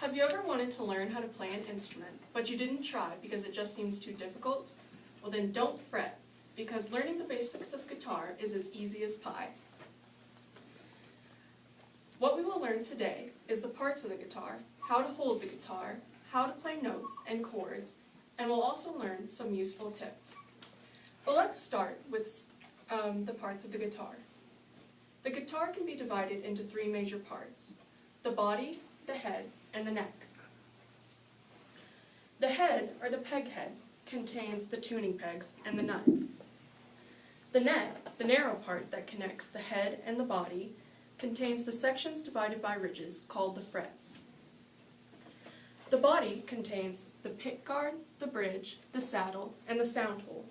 Have you ever wanted to learn how to play an instrument, but you didn't try because it just seems too difficult? Well then don't fret, because learning the basics of guitar is as easy as pie. What we will learn today is the parts of the guitar, how to hold the guitar, how to play notes and chords, and we'll also learn some useful tips. But let's start with the parts of the guitar. The guitar can be divided into three major parts: the body, the head, and the neck. The head, or the peg head, contains the tuning pegs and the nut. The neck, the narrow part that connects the head and the body, contains the sections divided by ridges called the frets. The body contains the pickguard, the bridge, the saddle, and the sound hole.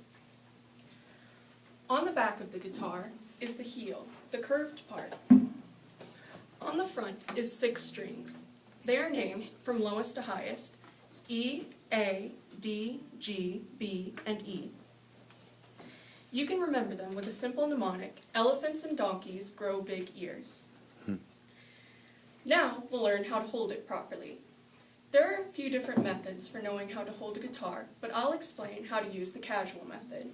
On the back of the guitar is the heel, the curved part. On the front is 6 strings. They are named from lowest to highest: E, A, D, G, B, and E. You can remember them with a simple mnemonic: elephants and donkeys grow big ears. Now we'll learn how to hold it properly. There are a few different methods for knowing how to hold a guitar, but I'll explain how to use the casual method.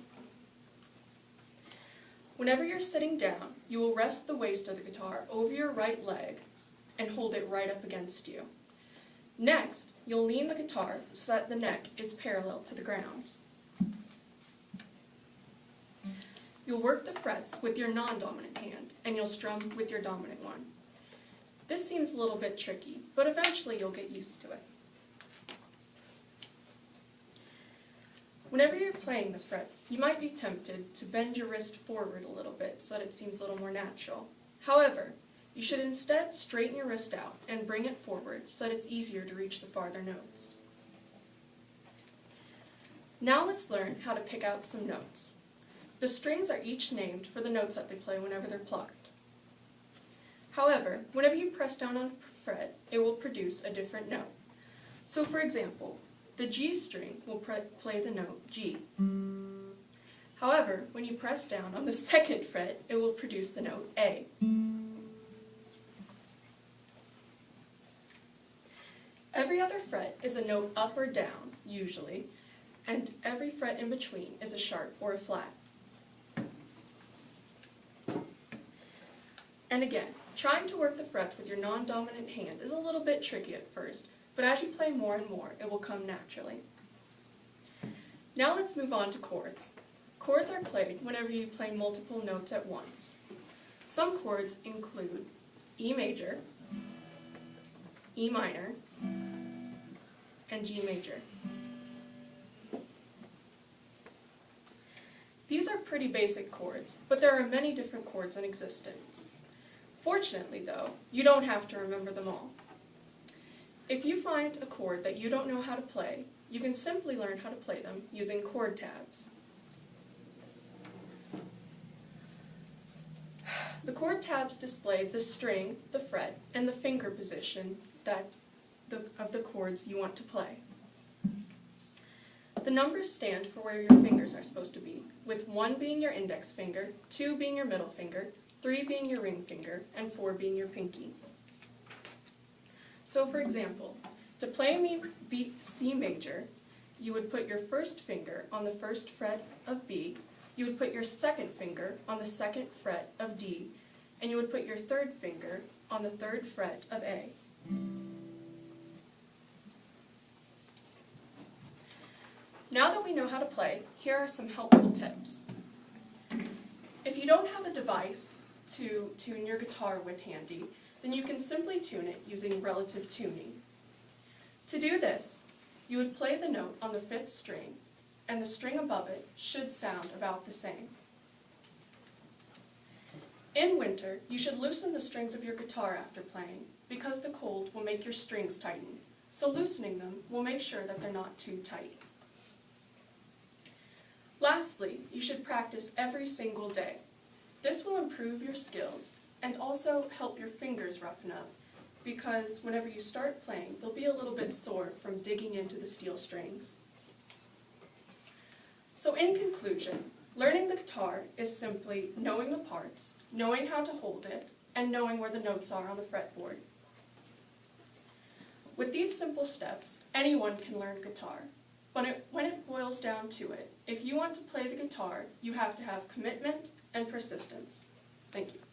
Whenever you're sitting down, you will rest the waist of the guitar over your right leg and hold it right up against you. Next, you'll lean the guitar so that the neck is parallel to the ground. You'll work the frets with your non-dominant hand, and you'll strum with your dominant one. This seems a little bit tricky, but eventually you'll get used to it. Whenever you're playing the frets, you might be tempted to bend your wrist forward a little bit so that it seems a little more natural. However, you should instead straighten your wrist out and bring it forward so that it's easier to reach the farther notes. Now let's learn how to pick out some notes. The strings are each named for the notes that they play whenever they're plucked. However, whenever you press down on a fret, it will produce a different note. So for example, the G string will play the note G. However, when you press down on the 2nd fret, it will produce the note A. Every other fret is a note up or down, usually, and every fret in between is a sharp or a flat. And again, trying to work the frets with your non-dominant hand is a little bit tricky at first, but as you play more and more, it will come naturally. Now let's move on to chords. Chords are played whenever you play multiple notes at once. Some chords include E major, E minor, and G major. These are pretty basic chords, but there are many different chords in existence. Fortunately, though, you don't have to remember them all. If you find a chord that you don't know how to play, you can simply learn how to play them using chord tabs. The chord tabs display the string, the fret, and the finger position of the chords you want to play. The numbers stand for where your fingers are supposed to be, with 1 being your index finger, 2 being your middle finger, 3 being your ring finger, and 4 being your pinky. So for example, to play C major, you would put your 1st finger on the 1st fret of B, you would put your 2nd finger on the 2nd fret of D, and you would put your 3rd finger on the 3rd fret of A. Now that we know how to play, here are some helpful tips. If you don't have a device to tune your guitar with handy, then you can simply tune it using relative tuning. To do this, you would play the note on the 5th string, and the string above it should sound about the same. In winter, you should loosen the strings of your guitar after playing, because the cold will make your strings tighten, so loosening them will make sure that they're not too tight. Lastly, you should practice every single day. This will improve your skills and also help your fingers roughen up, because whenever you start playing, they'll be a little bit sore from digging into the steel strings. So in conclusion, learning the guitar is simply knowing the parts, knowing how to hold it, and knowing where the notes are on the fretboard. With these simple steps, anyone can learn guitar. But when it boils down to it, if you want to play the guitar, you have to have commitment and persistence. Thank you.